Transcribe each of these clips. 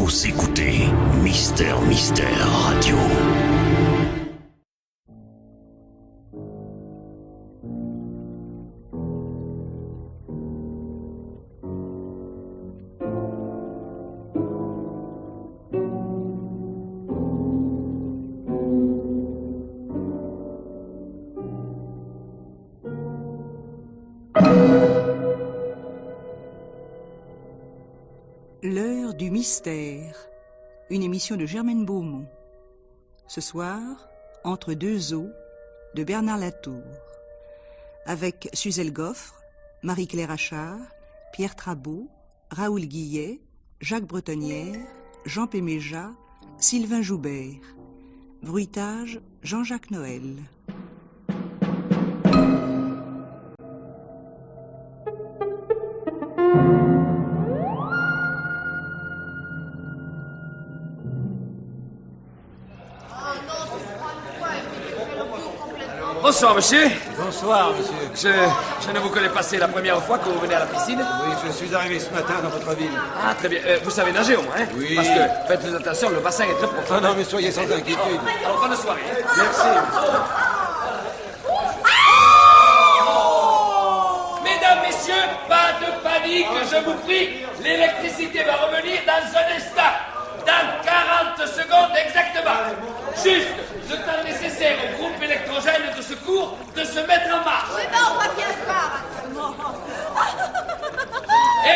Vous écoutez Mister Radio. L'heure du mystère, une émission de Germaine Beaumont. Ce soir, Entre deux eaux, de Bernard Latour. Avec Suzel Goffre, Marie-Claire Achard, Pierre Trabeau, Raoul Guillet, Jacques Bretonnière, Jean Péméja, Sylvain Joubert. Bruitage, Jean-Jacques Noël. Bonsoir, monsieur. Bonsoir, monsieur. Je ne vous connais pas, c'est la première fois que vous venez à la piscine? Oui, je suis arrivé ce matin dans votre ville. Ah, très bien. Vous savez nager au moins, hein? Oui. Parce que, faites attention, le bassin est très profond. Non, mais soyez sans inquiétude. Alors, bonne soirée. Merci. Mesdames, messieurs, pas de panique, je vous prie. L'électricité va revenir dans un instant. Dans 40 secondes exactement. Juste le temps nécessaire au groupe électrogène de secours de se mettre en marche. Oui, ben on va bien se voir actuellement. Hé,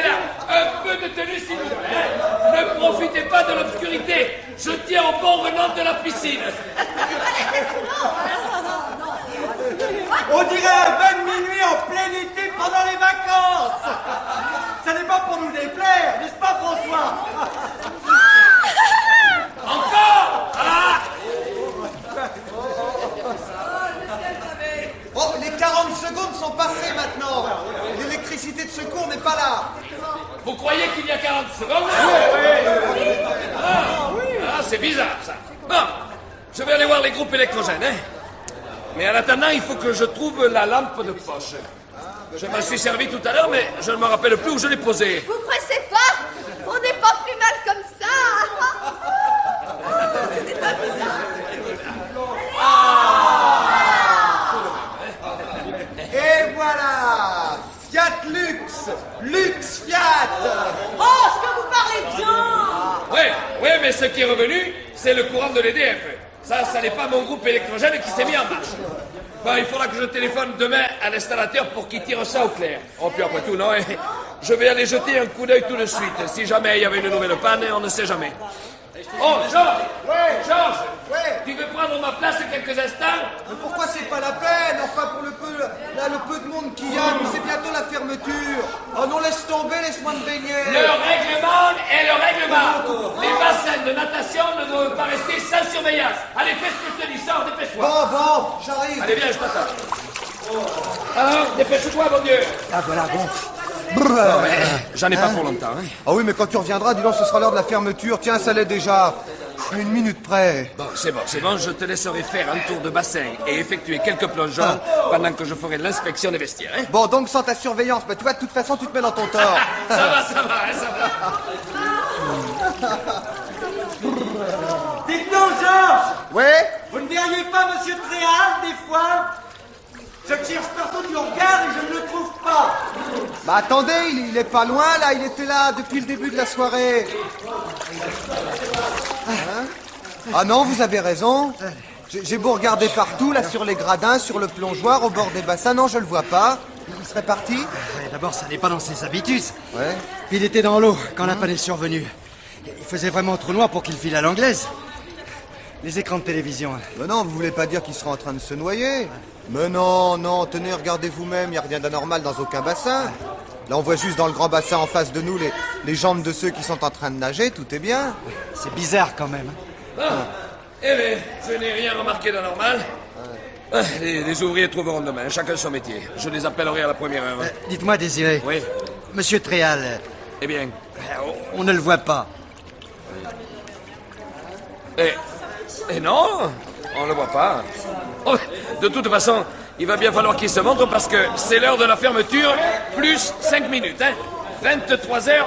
là. Un peu de tenue, s'il vous plaît. Hein. Ne profitez pas de l'obscurité. Je tiens au bon venant de la piscine. On dirait un bain de minuit en plein été pendant les vacances. Ça n'est pas pour nous déplaire, n'est-ce pas, François? Encore Ah Oh, les 40 secondes sont passées maintenant. L'électricité de secours n'est pas là. Vous croyez qu'il y a 40 secondes? Ah, c'est bizarre, ça. Bon, je vais aller voir les groupes électrogènes, hein. Mais en attendant, il faut que je trouve la lampe de poche. Je m'en suis servi tout à l'heure, mais je ne me rappelle plus où je l'ai posée. Vous pressez pas? On n'est pas plus mal comme ça. C'est pas bizarre. Et voilà, Fiat Lux Fiat. Oh, ce que vous parlez bien. Oui, mais ce qui est revenu, c'est le courant de l'EDF. Ça n'est pas mon groupe électrogène qui s'est mis en marche. Bon, il faudra que je téléphone demain à l'installateur pour qu'il tire ça au clair. Oh, puis après tout, non, hein. Je vais aller jeter un coup d'œil tout de suite. Si jamais il y avait une nouvelle panne, on ne sait jamais. Oh, Georges! Ouais. Georges! Ouais. Tu veux prendre ma place quelques instants? Mais pourquoi c'est pas la peine? Enfin, pour le peu de monde qu'il y a, mais c'est bientôt la fermeture. Oh non, laisse tomber, laisse-moi me baigner. Le règlement est le règlement. Les bassins de natation ne doivent pas rester sans surveillance. Allez, fais ce que je te dis, sors, dépêche-toi. Bon, j'arrive. Allez, viens, je t'attends. Alors, dépêche-toi, mon Dieu. Ah, voilà, bon. J'en ai pas pour longtemps, hein. Ah oui, mais quand tu reviendras, dis donc, ce sera l'heure de la fermeture. Tiens, ça l'est déjà. À une minute près. Bon, c'est bon, je te laisserai faire un tour de bassin et effectuer quelques plongeons pendant que je ferai l'inspection des vestiaires, hein. Bon, donc sans ta surveillance, mais tu vois, de toute façon, tu te mets dans ton tort. Ça va, ça va. Dites donc, Georges. Ouais. Vous ne verriez pas Monsieur Tréal, des fois? Je le cherche partout du regard et je ne le trouve pas. Bah attendez, il est pas loin, là, il était là depuis le début de la soirée. Hein? Ah non, vous avez raison. J'ai beau regarder partout, là, sur les gradins, sur le plongeoir, au bord des bassins, non, je le vois pas. Il serait parti? Ouais, d'abord, ça n'est pas dans ses habitudes. Ouais. Puis il était dans l'eau quand la panne est survenue. Il faisait vraiment trop noir pour qu'il file à l'anglaise. Les écrans de télévision. Mais non, vous voulez pas dire qu'il sera en train de se noyer? Mais non, tenez, regardez vous-même, il n'y a rien d'anormal dans aucun bassin. Là, on voit juste dans le grand bassin en face de nous les jambes de ceux qui sont en train de nager, tout est bien. C'est bizarre quand même. Bon, eh bien, je n'ai rien remarqué d'anormal. Les ouvriers trouveront demain, chacun son métier. Je les appellerai à la première heure. Dites-moi, Désiré. Oui. Monsieur Tréal, Eh bien, on ne le voit pas. et non, on ne le voit pas. Oh, de toute façon, il va bien falloir qu'il se montre parce que c'est l'heure de la fermeture, plus 5 minutes, hein. 23h05.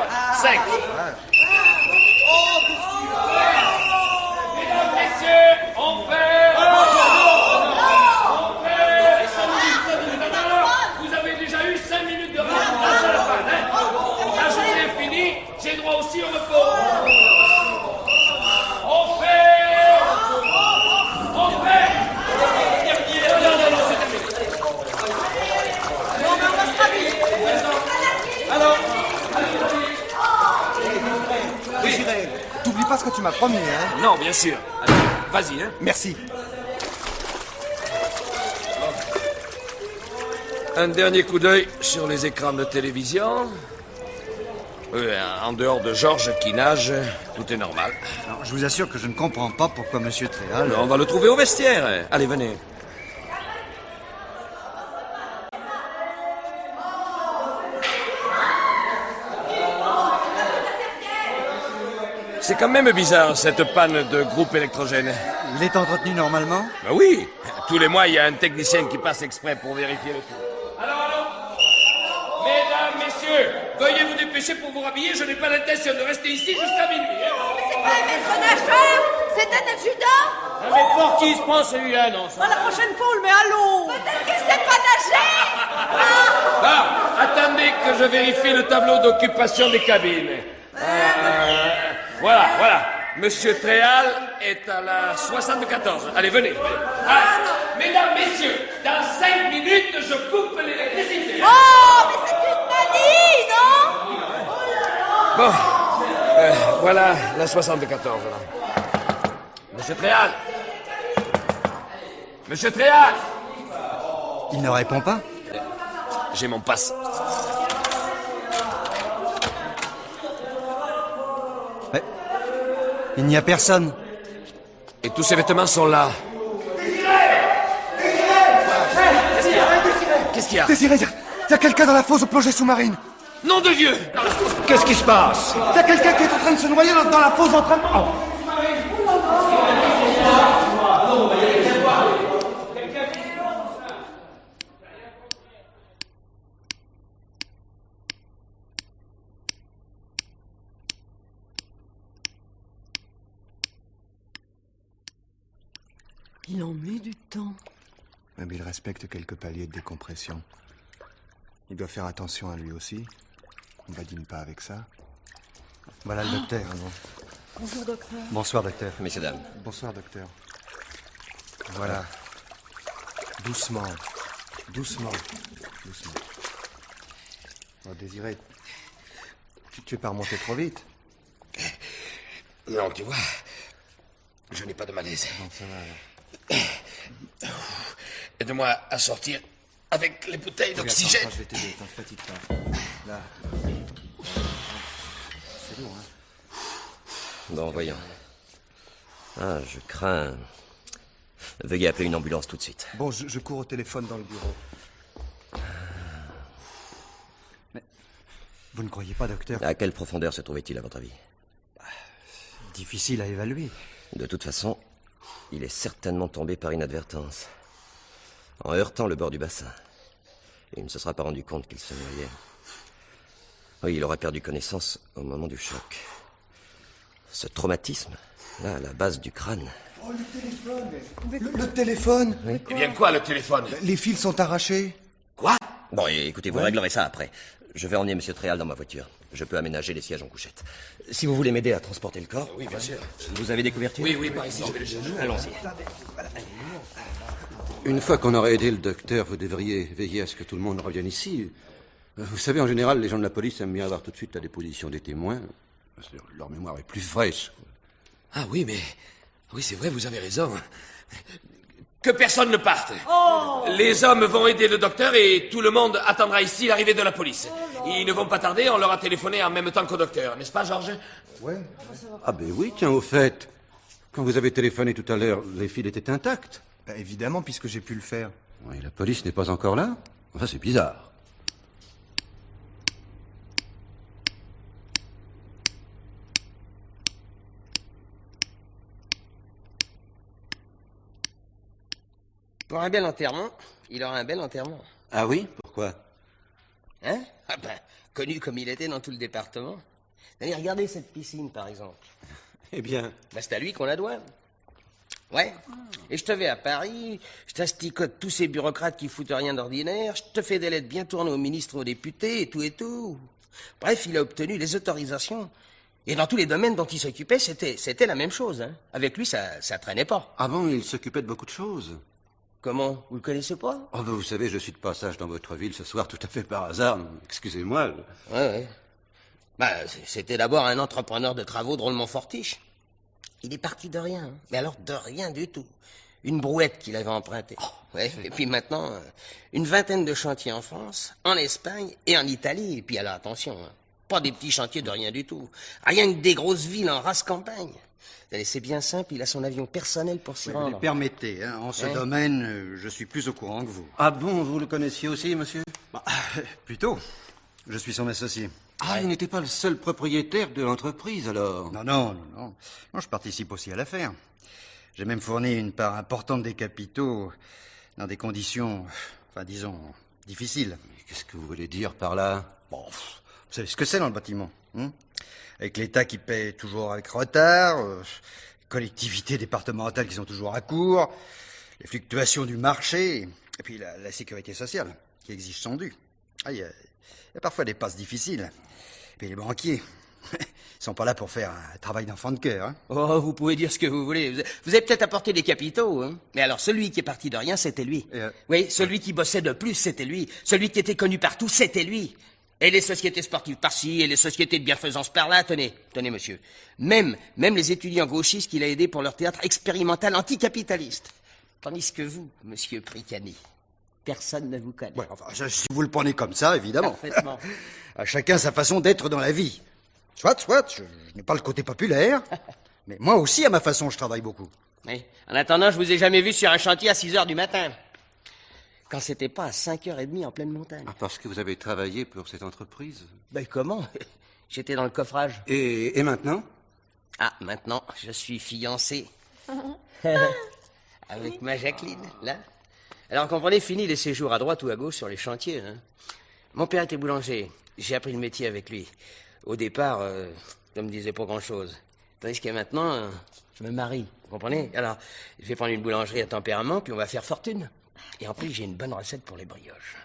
ce que tu m'as promis, hein. Non, bien sûr. Allez, vas-y, hein. Merci. Un dernier coup d'œil sur les écrans de télévision. En dehors de Georges qui nage, tout est normal. Alors, je vous assure que je ne comprends pas pourquoi Monsieur Tréal... On va le trouver au vestiaire. Allez, venez. C'est quand même bizarre, cette panne de groupe électrogène. Il est entretenu normalement? Ben oui, tous les mois, il y a un technicien qui passe exprès pour vérifier le tout. Alors, mesdames, messieurs, veuillez vous dépêcher pour vous rhabiller, je n'ai pas l'intention de rester ici jusqu'à minuit. Mais c'est pas un maître nageur, c'est un adjudant. Mais pour qui se prend celui-là, non ça? La prochaine fois, on le met à l'eau. Peut-être qu'il sait pas nager. Attendez que je vérifie le tableau d'occupation des cabines. Voilà. Monsieur Tréal est à la 74. Allez, venez. Mesdames, messieurs, dans 5 minutes, je coupe l'électricité. Oh, mais c'est une manie, non? Bon, voilà la 74. Là. Monsieur Tréal. Monsieur Tréal. Il ne répond pas? J'ai mon passe. Mais... il n'y a personne. Et tous ces vêtements sont là. Qu'est-ce qu'il y a? Désiré, il y a quelqu'un dans la fosse de plongée sous-marine. Nom de Dieu! Qu'est-ce qui se passe? Il y a quelqu'un qui est en train de se noyer dans la fosse en train de... Oh. Il en met du temps. Mais il respecte quelques paliers de décompression. Il doit faire attention à lui aussi. On badine pas avec ça. Voilà le docteur. Bonjour, docteur. Bonsoir, docteur. Messieurs, dames. Bonsoir, docteur. Voilà. Doucement. Doucement. Oh, Désiré, tu es pas remonté trop vite. Non, tu vois, je n'ai pas de malaise. Bon, ça va alors. Aide-moi à sortir avec les bouteilles d'oxygène. Attends, je vais t'aider, t'en fatigue pas. Là. C'est lourd, hein. Bon, voyons. Ah, je crains... Veuillez appeler une ambulance tout de suite. Bon, je cours au téléphone dans le bureau. Mais vous ne croyez pas, docteur? À quelle profondeur se trouvait-il, à votre avis? Difficile à évaluer. De toute façon, il est certainement tombé par inadvertance, en heurtant le bord du bassin. Il ne se sera pas rendu compte qu'il se noyait. Oui, il aura perdu connaissance au moment du choc. Ce traumatisme, là, à la base du crâne. Oh, le téléphone! Le téléphone! Oui. Eh bien quoi, le téléphone? Les fils sont arrachés. Quoi? Bon, écoutez, vous réglerez ça après. Je vais emmener Monsieur Tréal dans ma voiture. Je peux aménager les sièges en couchette. Si vous voulez m'aider à transporter le corps... Oui, bien sûr. Vous avez des couvertures? Oui, par ici, je vais le chercher. Allons-y. Une fois qu'on aurait aidé le docteur, vous devriez veiller à ce que tout le monde revienne ici. Vous savez, en général, les gens de la police aiment bien avoir tout de suite la déposition des témoins. Parce que leur mémoire est plus fraîche. Ah oui, mais... Oui, c'est vrai, vous avez raison. Que personne ne parte. Les hommes vont aider le docteur et tout le monde attendra ici l'arrivée de la police. Ils ne vont pas tarder, on leur a téléphoné en même temps qu'au docteur. N'est-ce pas, Georges? Ouais. Ah ben oui, tiens, au fait. Quand vous avez téléphoné tout à l'heure, les fils étaient intacts. Bah, évidemment, puisque j'ai pu le faire. Oui, la police n'est pas encore là. Ça, c'est bizarre. Pour un bel enterrement, il aura un bel enterrement. Ah oui? Pourquoi? Hein? Ah ben, connu comme il était dans tout le département. Allez, regardez cette piscine, par exemple. Eh bien... Ben, c'est à lui qu'on la doit. Ouais. Et je te vais à Paris, je t'asticote tous ces bureaucrates qui foutent rien d'ordinaire, je te fais des lettres bien tournées aux ministres, aux députés, et tout et tout. Bref, il a obtenu les autorisations. Et dans tous les domaines dont il s'occupait, c'était la même chose. Hein. Avec lui, ça traînait pas. Avant, il s'occupait de beaucoup de choses. Comment? Vous le connaissez pas? Oh, ben, vous savez, je suis de passage dans votre ville ce soir tout à fait par hasard. Excusez-moi. Ouais. Bah, c'était d'abord un entrepreneur de travaux drôlement fortiche. Il est parti de rien, hein. Mais alors de rien du tout. Une brouette qu'il avait empruntée. Ouais. Et puis maintenant, une vingtaine de chantiers en France, en Espagne et en Italie. Et puis alors attention, hein, pas des petits chantiers de rien du tout. Rien que des grosses villes en race campagne. Allez, c'est bien simple, il a son avion personnel pour s'y rendre. Permettez, hein, en ce domaine, je suis plus au courant que vous. Ah bon, vous le connaissiez aussi, monsieur? Plutôt. Je suis son associé. Ah, il n'était pas le seul propriétaire de l'entreprise, alors? Non, je participe aussi à l'affaire. J'ai même fourni une part importante des capitaux dans des conditions, enfin, disons, difficiles. Mais qu'est-ce que vous voulez dire par là? Bon, vous savez ce que c'est dans le bâtiment, hein? Avec l'État qui paie toujours avec retard, collectivités départementales qui sont toujours à court, les fluctuations du marché, et puis la sécurité sociale qui exige son dû. Il y a parfois des passes difficiles. Et puis les banquiers, ils sont pas là pour faire un travail d'enfant de cœur. Hein. Oh, vous pouvez dire ce que vous voulez. Vous avez peut-être apporté des capitaux, hein. Mais alors, celui qui est parti de rien, c'était lui. Oui, celui qui bossait de plus, c'était lui. Celui qui était connu partout, c'était lui. Et les sociétés sportives par-ci, et les sociétés de bienfaisance par-là, tenez, monsieur. Même les étudiants gauchistes qu'il a aidés pour leur théâtre expérimental anticapitaliste. Tandis que vous, monsieur Pricani, personne ne vous connaît. Ouais, enfin, si vous le prenez comme ça, évidemment. Parfaitement. À chacun sa façon d'être dans la vie. Soit, je n'ai pas le côté populaire, mais moi aussi, à ma façon, je travaille beaucoup. Oui. En attendant, je vous ai jamais vu sur un chantier à 6 heures du matin. Quand c'était pas à 5h30 en pleine montagne. Ah, parce que vous avez travaillé pour cette entreprise? Ben comment? J'étais dans le coffrage. Et maintenant? Ah, maintenant, je suis fiancé. Avec ma Jacqueline, là. Alors, comprenez, fini les séjours à droite ou à gauche sur les chantiers. Hein. Mon père était boulanger. J'ai appris le métier avec lui. Au départ, ça me disait pas grand-chose. Tandis que maintenant, je me marie, vous comprenez? Alors, je vais prendre une boulangerie à tempérament, puis on va faire fortune. Et en plus, j'ai une bonne recette pour les brioches.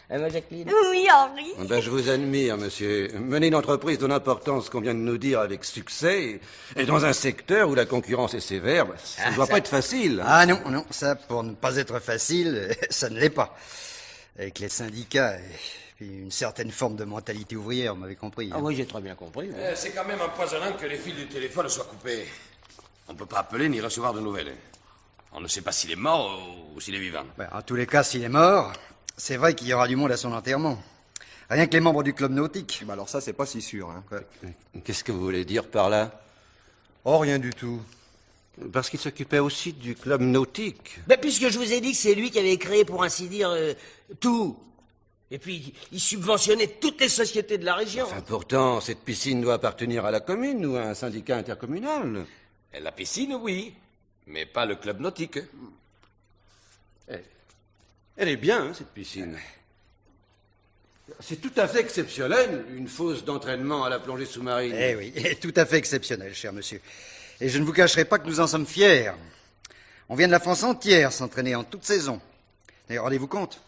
Hein, ma Jacqueline? Oui, Henri. Ben, je vous admire, monsieur. Mener une entreprise de l'importance qu'on vient de nous dire avec succès, et dans un secteur où la concurrence est sévère, ça ne doit pas être facile. Ah non, ça, pour ne pas être facile, ça ne l'est pas. Avec les syndicats et puis une certaine forme de mentalité ouvrière, vous m'avez compris. Ah oui, j'ai très bien compris. Ouais. C'est quand même empoisonnant que les fils du téléphone soient coupés. On ne peut pas appeler ni recevoir de nouvelles. On ne sait pas s'il est mort ou s'il est vivant. En tous les cas, s'il est mort, c'est vrai qu'il y aura du monde à son enterrement. Rien que les membres du club nautique. Alors ça, c'est pas si sûr. Hein. Qu'est-ce que vous voulez dire par là? Oh, rien du tout. Parce qu'il s'occupait aussi du club nautique. Ben, puisque je vous ai dit que c'est lui qui avait créé, pour ainsi dire, tout. Et puis, il subventionnait toutes les sociétés de la région. Enfin, pourtant, cette piscine doit appartenir à la commune ou à un syndicat intercommunal. La piscine, oui, mais pas le club nautique. Elle est bien, hein, cette piscine. C'est tout à fait exceptionnel, une fosse d'entraînement à la plongée sous-marine. Eh oui, tout à fait exceptionnel, cher monsieur. Et je ne vous cacherai pas que nous en sommes fiers. On vient de la France entière s'entraîner en toute saison. D'ailleurs, rendez-vous compte,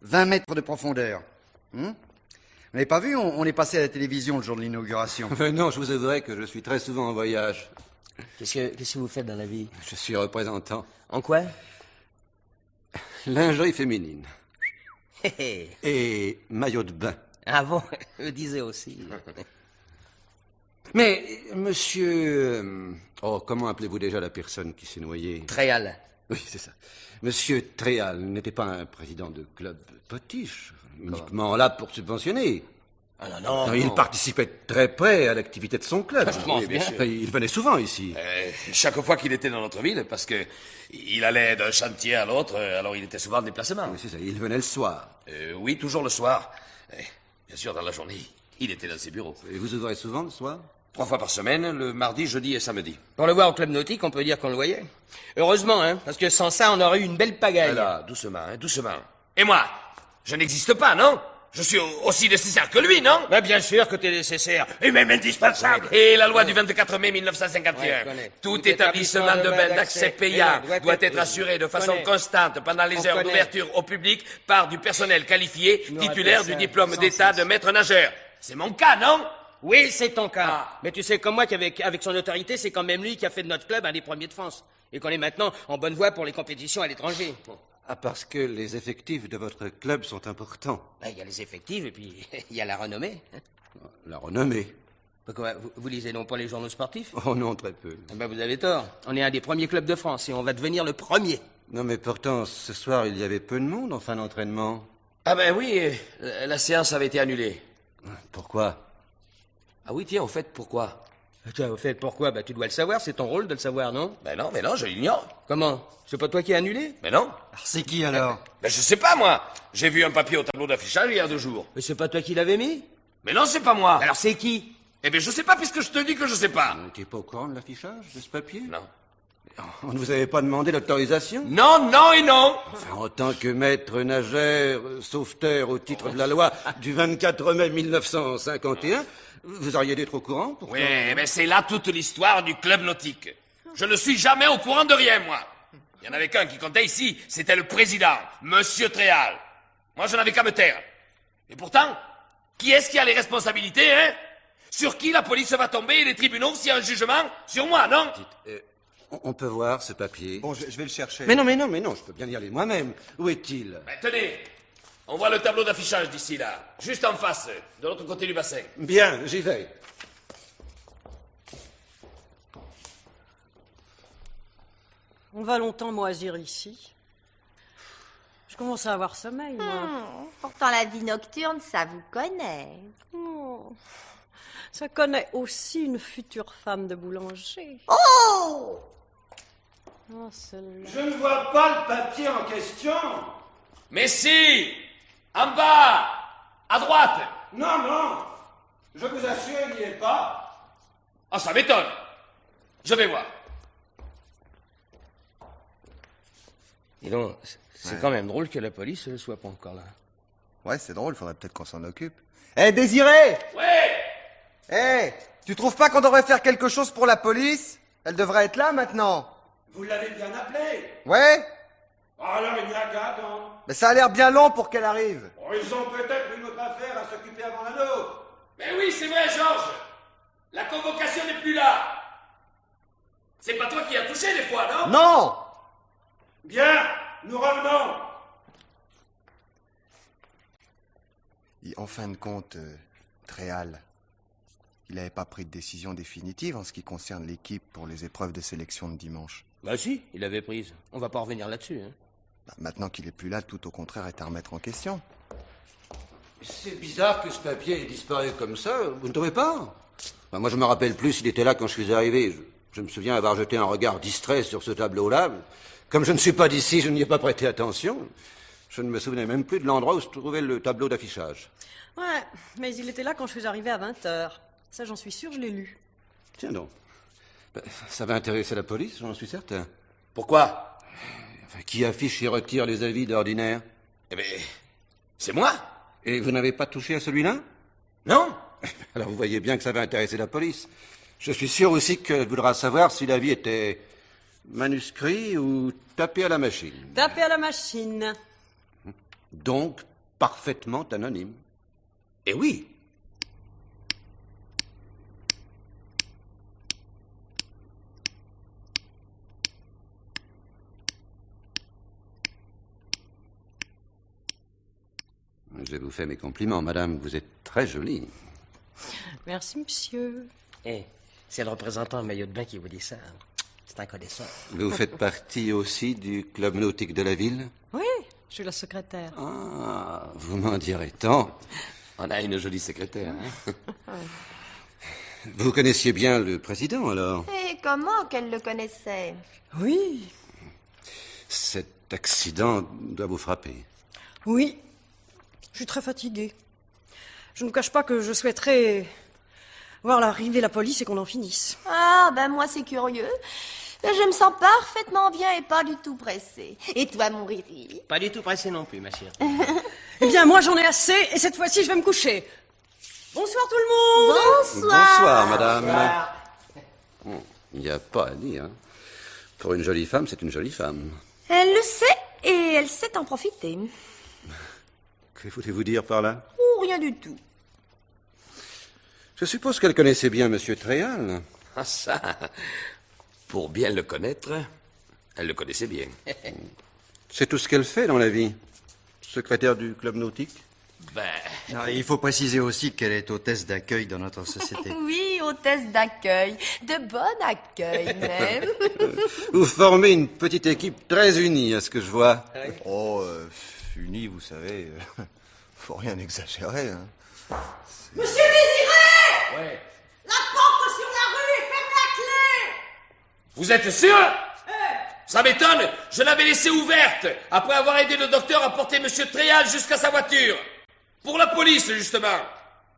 20 mètres de profondeur. Vous n'avez pas vu, on est passé à la télévision le jour de l'inauguration. Non, je vous avouerai que je suis très souvent en voyage. Qu'est-ce que vous faites dans la vie? Je suis représentant. En quoi? Lingerie féminine. Et maillot de bain. Ah bon? Je disais aussi. Mais, monsieur... comment appelez-vous déjà la personne qui s'est noyée? Tréal. Oui, c'est ça. Monsieur Tréal n'était pas un président de club potiche, uniquement là pour subventionner. Ah non. Il participait très près à l'activité de son club. Oui, bien sûr. Il venait souvent ici. Chaque fois qu'il était dans notre ville, parce que il allait d'un chantier à l'autre, alors il était souvent en déplacement. Oui, c'est ça, il venait le soir. Oui, toujours le soir. Bien sûr, dans la journée, il était dans ses bureaux. Et vous ouvrez souvent le soir? 3 fois par semaine, le mardi, jeudi et samedi. Pour le voir au club nautique, on peut dire qu'on le voyait. Heureusement, hein, parce que sans ça, on aurait eu une belle pagaille. Là, doucement, hein, doucement. Et moi, je n'existe pas, non? Je suis aussi nécessaire que lui, non? Ben bien sûr que t'es nécessaire. Et même indispensable. Et la loi du 24 mai 1951. Tout établissement de bain d'accès payant doit être assuré de façon constante pendant les heures d'ouverture au public par du personnel qualifié, titulaire du diplôme d'état de maître nageur. C'est mon cas, non? Oui, c'est ton cas. Mais tu sais comme moi qu'avec son autorité, c'est quand même lui qui a fait de notre club un des premiers de France. Et qu'on est maintenant en bonne voie pour les compétitions à l'étranger. Ah, parce que les effectifs de votre club sont importants. Il y a les effectifs et puis il y a la renommée. La renommée? Pourquoi, vous lisez non pas les journaux sportifs? Oh non, très peu. Eh ben, vous avez tort. On est un des premiers clubs de France et on va devenir le premier. Non, mais pourtant, ce soir, il y avait peu de monde en fin d'entraînement. Ah ben oui, la séance avait été annulée. Pourquoi? Ah oui, tiens, au fait, pourquoi? Tiens, au fait, pourquoi? Bah, tu dois le savoir, c'est ton rôle de le savoir, non? Mais non, je l'ignore. Comment? C'est pas toi qui as annulé? Mais non. Alors c'est qui alors? Ben je sais pas, moi. J'ai vu un papier au tableau d'affichage il y a 2 jours. Mais c'est pas toi qui l'avais mis? Mais non, c'est pas moi. Alors c'est qui? Eh bien, je sais pas puisque je te dis que je sais pas. Vous n'étiez pas au courant de l'affichage de ce papier? Non. On ne vous avait pas demandé l'autorisation? Non, non et non. Enfin, en tant que maître nageur, sauveteur au titre de la loi du 24 mai 1951, vous auriez dû être au courant, pourtant. Oui, mais c'est là toute l'histoire du club nautique. Je ne suis jamais au courant de rien, moi. Il y en avait qu'un qui comptait ici, c'était le président, Monsieur Tréal. Moi, je n'avais qu'à me taire. Et pourtant, qui est-ce qui a les responsabilités, hein? Sur qui la police va tomber et les tribunaux s'il y a un jugement? Sur moi, non? On peut voir ce papier? Bon, je vais le chercher. Mais non, je peux bien y aller moi-même. Où est-il? Ben, tenez, on voit le tableau d'affichage d'ici, là. Juste en face, de l'autre côté du bassin. Bien, j'y vais. On va longtemps moisir ici. Je commence à avoir sommeil, moi. Pourtant, la vie nocturne, ça vous connaît. Oh, ça connaît aussi une future femme de boulanger. Oh! Oh, celle-là. Je ne vois pas le papier en question. Mais si! En bas! À droite! Non, je vous assure, il n'y est pas. Ah, ça m'étonne. Je vais voir. Dis donc, c'est quand même drôle que la police ne soit pas encore là. Ouais, c'est drôle, faudrait peut-être qu'on s'en occupe. Eh, Désiré! Ouais! Eh, tu trouves pas qu'on devrait faire quelque chose pour la police? Elle devrait être là maintenant. Vous l'avez bien appelé. Ouais? Alors il n'y a qu'à attendre. Mais ça a l'air bien long pour qu'elle arrive. Oh, ils ont peut-être une autre affaire à s'occuper avant la nôtre. Mais oui, c'est vrai, Georges. La convocation n'est plus là. C'est pas toi qui as touché des fois, non? Non! Bien, nous revenons. Et en fin de compte, Tréal, il n'avait pas pris de décision définitive en ce qui concerne l'équipe pour les épreuves de sélection de dimanche. Bah si, il l'avait prise. On va pas revenir là-dessus, hein. Bah, maintenant qu'il est plus là, tout au contraire est à remettre en question. C'est bizarre que ce papier ait disparu comme ça, vous ne trouvez pas? Bah, moi, je me rappelle plus s'il était là quand je suis arrivé. Je me souviens avoir jeté un regard distrait sur ce tableau-là. Comme je ne suis pas d'ici, je n'y ai pas prêté attention. Je ne me souvenais même plus de l'endroit où se trouvait le tableau d'affichage. Ouais, mais il était là quand je suis arrivée à 20h. Ça, j'en suis sûre, je l'ai lu. Tiens donc. Ben, ça va intéresser la police, j'en suis certain. Pourquoi? Enfin, qui affiche et retire les avis d'ordinaire? Eh bien, c'est moi. Et vous n'avez pas touché à celui-là? Non? Alors vous voyez bien que ça va intéresser la police. Je suis sûr aussi qu'elle voudra savoir si l'avis était manuscrit ou tapé à la machine. Tapé à la machine. Donc, parfaitement anonyme. Eh oui. Je vous fais mes compliments, madame. Vous êtes très jolie. Merci, monsieur. Eh, c'est le représentant en maillot de bain qui vous dit ça. C'est un connaisseur. Vous faites partie aussi du club nautique de la ville? Oui, je suis la secrétaire. Ah, vous m'en direz tant. On a une jolie secrétaire, hein? Vous connaissiez bien le président, alors? Et comment qu'elle le connaissait? Oui. Cet accident doit vous frapper. Oui. Je suis très fatiguée. Je ne vous cache pas que je souhaiterais voir l'arrivée de la police et qu'on en finisse. Ah, ben moi c'est curieux. Je me sens parfaitement bien et pas du tout pressée. Et toi, mon Riri? Pas du tout pressé non plus, ma chérie. Eh bien, moi j'en ai assez et cette fois-ci je vais me coucher. Bonsoir tout le monde. Bonsoir. Bonsoir, madame. Il n'y a pas à dire. Pour une jolie femme, c'est une jolie femme. Elle le sait et elle sait en profiter. Que voulez-vous dire par là? Ou rien du tout. Je suppose qu'elle connaissait bien Monsieur Tréal. Ah ça, pour bien le connaître, elle le connaissait bien. C'est tout ce qu'elle fait dans la vie. Secrétaire du club nautique. Non, il faut préciser aussi qu'elle est hôtesse d'accueil dans notre société. Oui, hôtesse d'accueil. De bon accueil, même. Vous formez une petite équipe très unie, à ce que je vois. Oh, unis, vous savez, faut rien exagérer. Hein. Monsieur Désiré! Ouais. La porte sur la rue est fermée à clé! Vous êtes sûr? Ça m'étonne, je l'avais laissée ouverte, après avoir aidé le docteur à porter Monsieur Tréal jusqu'à sa voiture. Pour la police, justement.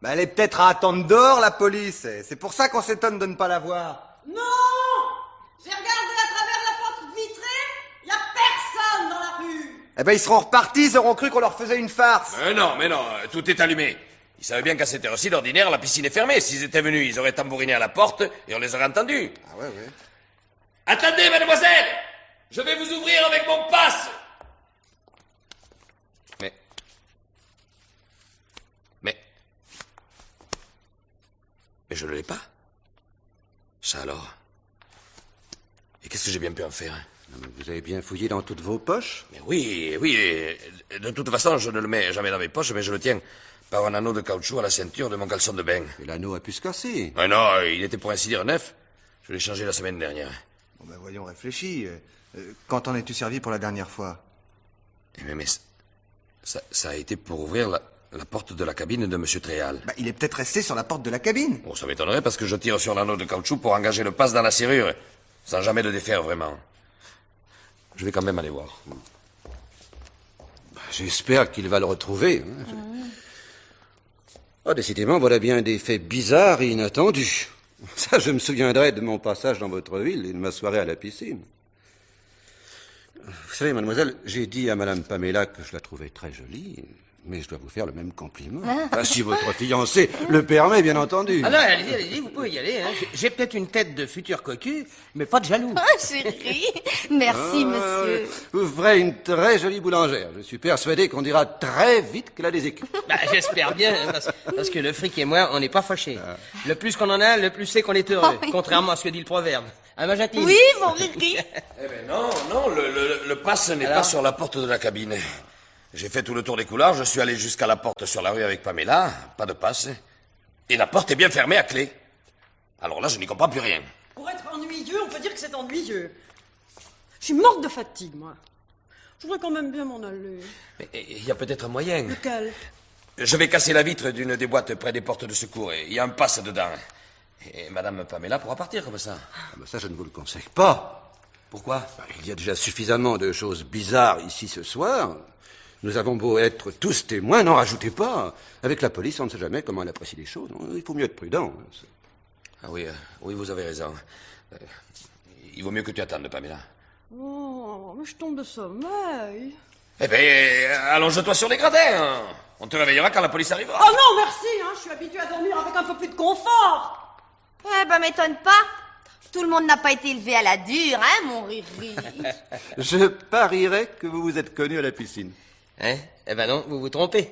Bah, elle est peut-être à attendre dehors, la police. C'est pour ça qu'on s'étonne de ne pas la voir. Non! J'ai regardé à travers la porte vitrée, y a personne dans la rue! Eh ben, ils seront repartis, ils auront cru qu'on leur faisait une farce. Mais non, tout est allumé. Ils savaient bien qu'à cette heure-ci, d'ordinaire, la piscine est fermée. S'ils étaient venus, ils auraient tambouriné à la porte et on les aurait entendus. Ah ouais. Attendez, mademoiselle! Je vais vous ouvrir avec mon passe! Mais je ne l'ai pas. Ça alors? Et qu'est-ce que j'ai bien pu en faire? Non, mais vous avez bien fouillé dans toutes vos poches? Mais oui, et de toute façon, je ne le mets jamais dans mes poches, mais je le tiens par un anneau de caoutchouc à la ceinture de mon caleçon de bain. Et l'anneau a pu se casser. Ah non, il était pour ainsi dire neuf. Je l'ai changé la semaine dernière. Bon ben voyons, réfléchis. Quand en es-tu servi pour la dernière fois? Mais ça a été pour ouvrir la porte de la cabine de Monsieur Tréal. Bah, il est peut-être resté sur la porte de la cabine. Bon, ça m'étonnerait parce que je tire sur l'anneau de caoutchouc pour engager le passe dans la serrure, sans jamais le défaire vraiment. Je vais quand même aller voir. Bah, j'espère qu'il va le retrouver. Oh, décidément, voilà bien des faits bizarres et inattendus. Ça, je me souviendrai de mon passage dans votre ville et de ma soirée à la piscine. Vous savez, mademoiselle, j'ai dit à madame Pamela que je la trouvais très jolie, mais je dois vous faire le même compliment. Enfin, si votre fiancé le permet, bien entendu. Ah non, allez-y, vous pouvez y aller. Hein. J'ai peut-être une tête de futur cocu, mais pas de jaloux. Ah, chérie. Merci, monsieur. Vous ferez une très jolie boulangère. Je suis persuadé qu'on dira très vite qu'elle a des écus. Bah, j'espère bien, parce que le fric et moi, on n'est pas fâchés. Le plus qu'on en a, le plus c'est qu'on est heureux, contrairement à ce que dit le proverbe. Hein, ma Jacqueline? Oui, mon Riri. Eh ben non, le passe n'est pas sur la porte de la cabine. J'ai fait tout le tour des couloirs, je suis allé jusqu'à la porte sur la rue avec Pamela, pas de passe. Et la porte est bien fermée à clé. Alors là, je n'y comprends plus rien. Pour être ennuyeux, on peut dire que c'est ennuyeux. Je suis morte de fatigue, moi. Je voudrais quand même bien m'en aller. Mais il y a peut-être un moyen. Lequel? Je vais casser la vitre d'une des boîtes près des portes de secours et il y a un passe dedans. Et madame Pamela pourra partir comme ça. Ah, ben ça, je ne vous le conseille pas. Pourquoi? Il y a déjà suffisamment de choses bizarres ici ce soir. Nous avons beau être tous témoins, n'en rajoutez pas. Avec la police, on ne sait jamais comment elle apprécie les choses. Il faut mieux être prudent. Ah oui, vous avez raison. Il vaut mieux que tu attendes, Pamela. Oh, mais je tombe de sommeil. Eh ben, allonge-toi sur les gradins. On te réveillera quand la police arrivera. Oh non, merci, hein, je suis habituée à dormir avec un peu plus de confort. Eh ben, m'étonne pas. Tout le monde n'a pas été élevé à la dure, hein, mon Riri. Je parierais que vous vous êtes connu à la piscine. Hein? Eh ben non, vous vous trompez.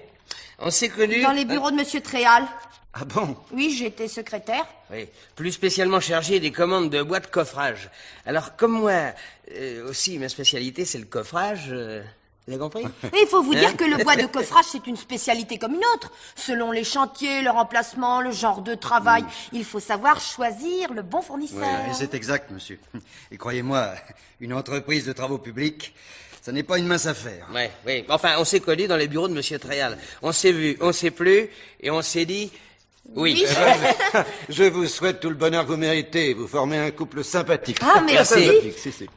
On s'est connus... Dans les bureaux de Monsieur Tréal. Ah bon? Oui, j'étais secrétaire. Oui, plus spécialement chargé des commandes de boîtes coffrage. Alors, comme moi, aussi, ma spécialité, c'est le coffrage... Vous avez compris? Et il faut vous dire que le bois de coffrage, c'est une spécialité comme une autre. Selon les chantiers, leur emplacement, le genre de travail, il faut savoir choisir le bon fournisseur. Oui, c'est exact, monsieur. Et croyez-moi, une entreprise de travaux publics, ça n'est pas une mince affaire. Oui. Enfin, on s'est connus dans les bureaux de monsieur Tréal. On s'est vus, on s'est plu, et on s'est dit... Oui. Je vous souhaite tout le bonheur que vous méritez. Vous formez un couple sympathique. Ah, merci. Sympathique, si.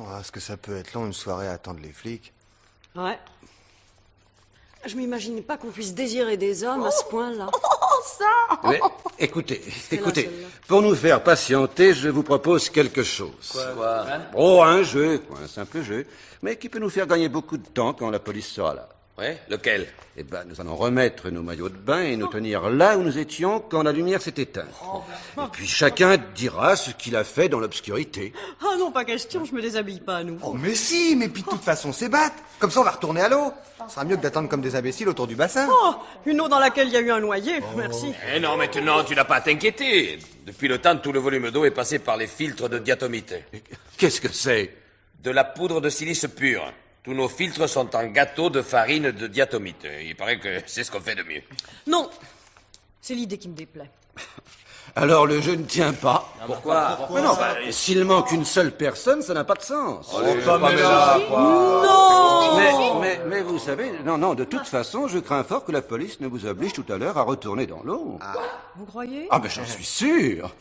Oh, est-ce que ça peut être long, une soirée à attendre les flics? Ouais. Je m'imaginais pas qu'on puisse désirer des hommes à ce point-là. Oh, ça! Mais, écoutez, celle-là. pour nous faire patienter, je vous propose quelque chose. Quoi? Oh, un jeu, un simple jeu, mais qui peut nous faire gagner beaucoup de temps quand la police sera là. Ouais, lequel? Eh ben, nous allons remettre nos maillots de bain et nous tenir là où nous étions quand la lumière s'est éteinte. Et puis chacun dira ce qu'il a fait dans l'obscurité. Ah non, pas question, je me déshabille pas, nous. Oh, mais si, mais puis de toute façon, c'est battre. Comme ça, on va retourner à l'eau. Ce sera mieux que d'attendre comme des imbéciles autour du bassin. Oh, une eau dans laquelle il y a eu un noyé, merci. Eh non, maintenant, tu n'as pas à t'inquiéter. Depuis le temps, tout le volume d'eau est passé par les filtres de diatomite. Qu'est-ce que c'est? De la poudre de silice pure. Tous nos filtres sont en gâteau de farine de diatomite. Il paraît que c'est ce qu'on fait de mieux. Non, c'est l'idée qui me déplaît. Alors le jeu ne tient pas. Pourquoi? Mais non, s'il manque une seule personne, ça n'a pas de sens. Non. Mais vous savez, non, de toute façon, je crains fort que la police ne vous oblige tout à l'heure à retourner dans l'eau. Vous croyez? Ah, ben j'en suis sûr.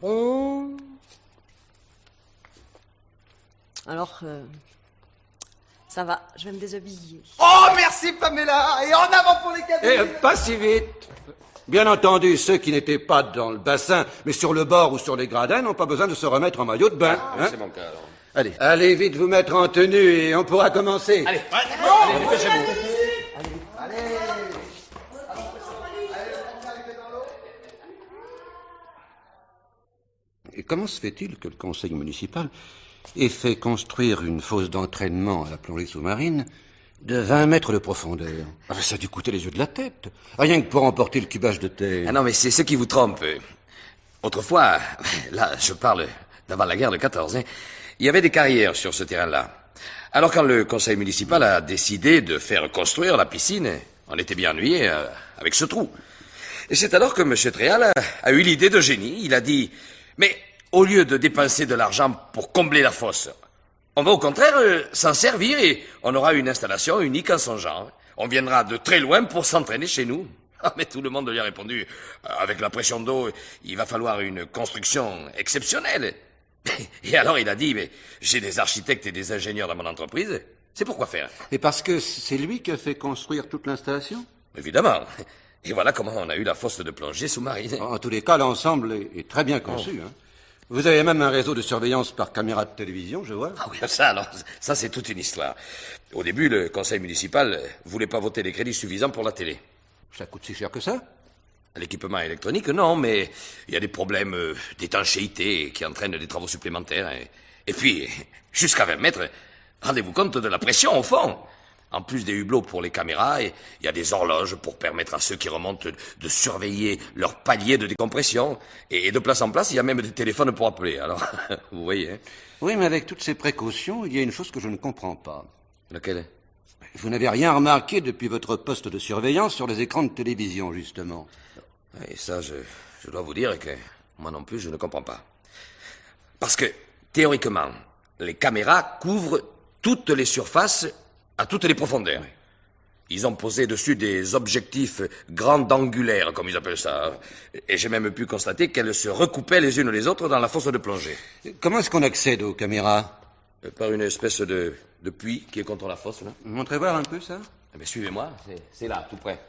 Bon. Alors, ça va, je vais me déshabiller. Oh, merci Pamela. Et en avant pour les cabines. Pas si vite. Bien entendu, ceux qui n'étaient pas dans le bassin, mais sur le bord ou sur les gradins, n'ont pas besoin de se remettre en maillot de bain. Hein? C'est mon cas, alors. Allez vite vous mettre en tenue et on pourra commencer. Allez, Et comment se fait-il que le conseil municipal ait fait construire une fosse d'entraînement à la plongée sous-marine de 20 mètres de profondeur? Ah, ça a dû coûter les yeux de la tête. Rien que pour emporter le cubage de terre. Ah non, mais c'est ce qui vous trompe. Autrefois, là, je parle d'avant la guerre de 14, hein, il y avait des carrières sur ce terrain-là. Alors quand le conseil municipal a décidé de faire construire la piscine, on était bien ennuyé avec ce trou. Et c'est alors que M. Tréal a eu l'idée de génie. Il a dit, mais au lieu de dépenser de l'argent pour combler la fosse, on va au contraire s'en servir et on aura une installation unique en son genre. On viendra de très loin pour s'entraîner chez nous. Ah, mais tout le monde lui a répondu, avec la pression d'eau, il va falloir une construction exceptionnelle. Et alors il a dit, mais j'ai des architectes et des ingénieurs dans mon entreprise, c'est pourquoi faire. Et parce que c'est lui qui a fait construire toute l'installation? Évidemment. Et voilà comment on a eu la fosse de plongée sous-marine. En tous les cas, l'ensemble est très bien conçu. Hein. Vous avez même un réseau de surveillance par caméra de télévision, je vois. Ah oui, ça, alors, ça c'est toute une histoire. Au début, le conseil municipal voulait pas voter les crédits suffisants pour la télé. Ça coûte si cher que ça? L'équipement électronique, non, mais il y a des problèmes d'étanchéité qui entraînent des travaux supplémentaires. Et puis, jusqu'à 20 mètres, rendez-vous compte de la pression au fond. En plus des hublots pour les caméras, il y a des horloges pour permettre à ceux qui remontent de surveiller leur palier de décompression. Et de place en place, il y a même des téléphones pour appeler. Alors, vous voyez. Hein. Oui, mais avec toutes ces précautions, il y a une chose que je ne comprends pas. Laquelle? Vous n'avez rien remarqué depuis votre poste de surveillance sur les écrans de télévision, justement. Et ça, je dois vous dire que moi non plus, je ne comprends pas. Parce que, théoriquement, les caméras couvrent toutes les surfaces à toutes les profondeurs. Oui. Ils ont posé dessus des objectifs grandangulaires, comme ils appellent ça. Et j'ai même pu constater qu'elles se recoupaient les unes les autres dans la fosse de plongée. Comment est-ce qu'on accède aux caméras? Par une espèce de puits qui est contre la fosse, là. Vous montrez voir un peu ça? Eh bien, suivez-moi, c'est là, tout près.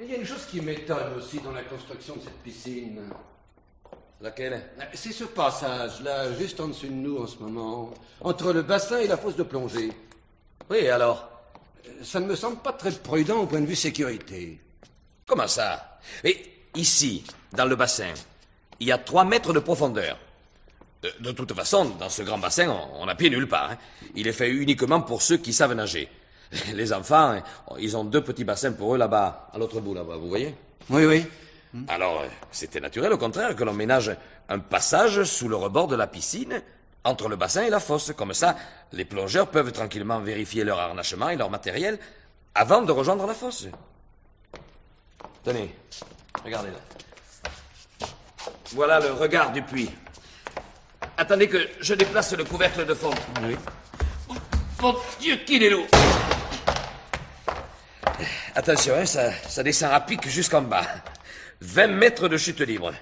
Il y a une chose qui m'étonne aussi dans la construction de cette piscine. Laquelle? C'est ce passage-là, juste en dessous de nous en ce moment, entre le bassin et la fosse de plongée. Oui, alors? Ça ne me semble pas très prudent au point de vue sécurité. Comment ça? Et ici, dans le bassin, il y a 3 mètres de profondeur. De toute façon, dans ce grand bassin, on n'a pied nulle part. Hein. Il est fait uniquement pour ceux qui savent nager. Les enfants, ils ont 2 petits bassins pour eux là-bas, à l'autre bout là-bas, vous voyez? Oui, oui. Alors, c'était naturel au contraire que l'on ménage un passage sous le rebord de la piscine, entre le bassin et la fosse. Comme ça, les plongeurs peuvent tranquillement vérifier leur harnachement et leur matériel avant de rejoindre la fosse. Tenez, regardez là. Voilà le regard du puits. Attendez que je déplace le couvercle de fond. Oui. Oh, mon Dieu, qu'il est lourd! Attention, hein, ça descend à pic jusqu'en bas. 20 mètres de chute libre.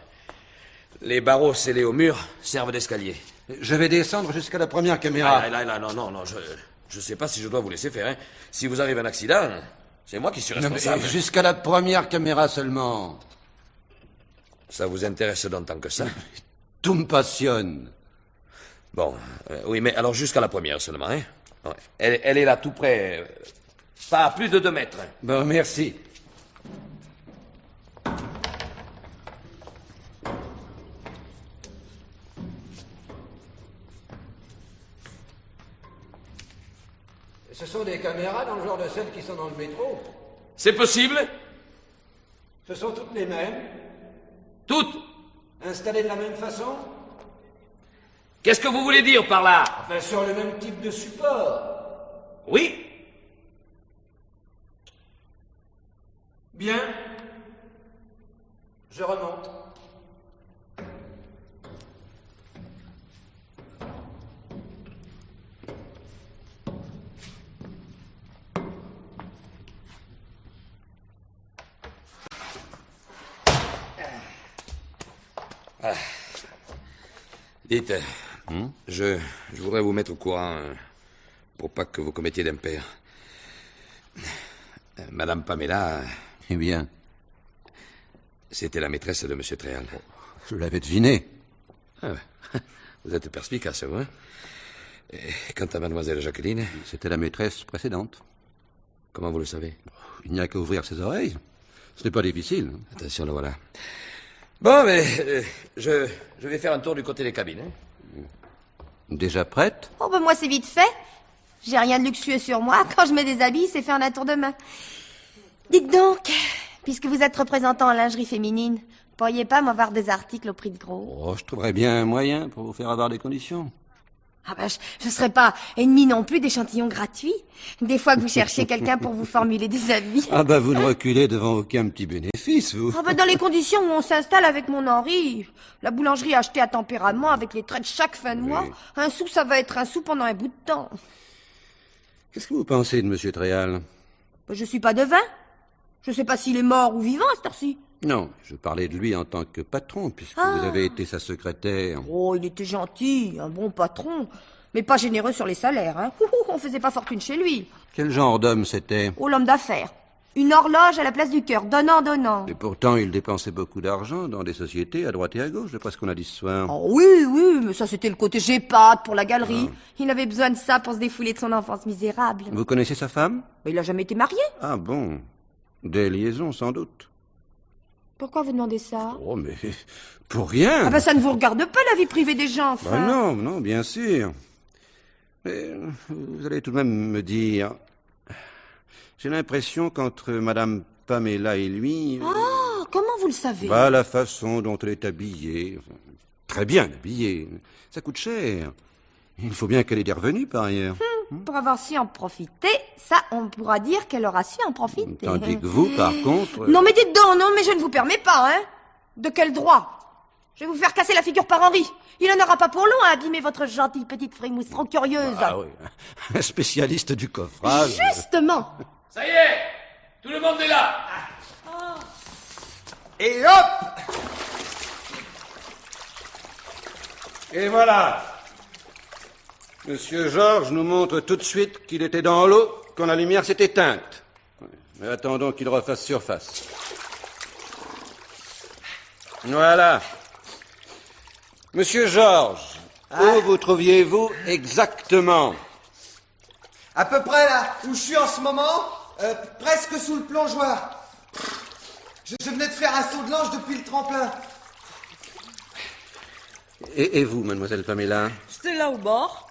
Les barreaux scellés au mur servent d'escalier. Je vais descendre jusqu'à la première caméra. Là, non, je sais pas si je dois vous laisser faire. Hein. Si vous arrive un accident, c'est moi qui suis responsable. Jusqu'à la première caméra seulement. Ça vous intéresse d'autant que ça? Tout me passionne. Bon, oui, mais alors jusqu'à la première seulement, hein? Ouais. Elle est là, tout près. Pas à plus de 2 mètres. Bon, merci. Ce sont des caméras dans le genre de celles qui sont dans le métro. C'est possible? Ce sont toutes les mêmes. Toutes? Installées de la même façon. Qu'est-ce que vous voulez dire par là? Enfin, sur le même type de support. Oui? Bien. Je remonte. Ah. Dites, je voudrais vous mettre au courant pour pas que vous commettiez d'impair. Madame Pamela... Eh bien, c'était la maîtresse de Monsieur Tréal. je l'avais deviné. Ah, vous êtes perspicace, vous, hein? Et quant à mademoiselle Jacqueline... C'était la maîtresse précédente. Comment vous le savez? Il n'y a qu'à ouvrir ses oreilles. Ce n'est pas difficile. Attention, le voilà. Bon, mais je vais faire un tour du côté des cabines. Hein? Déjà prête? Oh, ben moi, c'est vite fait. J'ai rien de luxueux sur moi. Quand je mets des habits, c'est faire un tour de main. Dites donc, puisque vous êtes représentant en lingerie féminine, pourriez pas m'avoir des articles au prix de gros? Oh, je trouverais bien un moyen pour vous faire avoir des conditions. Ah ben, je serais pas ennemi non plus d'échantillons gratuits. Des fois que vous cherchiez quelqu'un pour vous formuler des avis. Ah bah vous ne reculez devant aucun petit bénéfice, vous. Ah ben, dans les conditions où on s'installe avec mon Henri, la boulangerie achetée à tempérament avec les traites chaque fin de mois, un sou ça va être un sou pendant un bout de temps. Qu'est-ce que vous pensez de Monsieur Tréal? Ben, je suis pas devin. Je sais pas s'il est mort ou vivant à cette heure-ci. Non, je parlais de lui en tant que patron, puisque vous avez été sa secrétaire. Oh, il était gentil, un bon patron, mais pas généreux sur les salaires, hein. On faisait pas fortune chez lui. Quel genre d'homme c'était? Oh, l'homme d'affaires. Une horloge à la place du cœur, donnant. Et pourtant, il dépensait beaucoup d'argent dans des sociétés à droite et à gauche, d'après ce qu'on a dit ce soir. Oh oui, mais ça c'était le côté GEPAD pour la galerie. Il avait besoin de ça pour se défouler de son enfance misérable. Vous connaissez sa femme? Mais il a jamais été marié. Ah bon? Des liaisons, sans doute. Pourquoi vous demandez ça? Oh, mais pour rien. Ah ben ça ne vous regarde pas la vie privée des gens, enfin. Bah non, bien sûr. Mais vous allez tout de même me dire... J'ai l'impression qu'entre Madame Pamela et lui... Ah, comment vous le savez? Bah, la façon dont elle est habillée... Très bien habillée. Ça coûte cher. Il faut bien qu'elle ait des revenus, par ailleurs. Pour avoir su en profiter, ça, on pourra dire qu'elle aura su en profiter. Tandis que vous, par contre... Non, mais dites donc, non, mais je ne vous permets pas, hein. De quel droit? Je vais vous faire casser la figure par Henri. Il n'en aura pas pour long à abîmer votre gentille petite frimousse trop curieuse. Ah oui, un spécialiste du coffrage. Justement. Ça y est, tout le monde est là. Et hop! Et voilà. Monsieur Georges nous montre tout de suite qu'il était dans l'eau quand la lumière s'est éteinte. Mais attendons qu'il refasse surface. Voilà. Monsieur Georges, où vous trouviez-vous exactement? À peu près là où je suis en ce moment, presque sous le plongeoir. Je venais de faire un saut de l'ange depuis le tremplin. Et vous, mademoiselle Pamela? J'étais là au bord.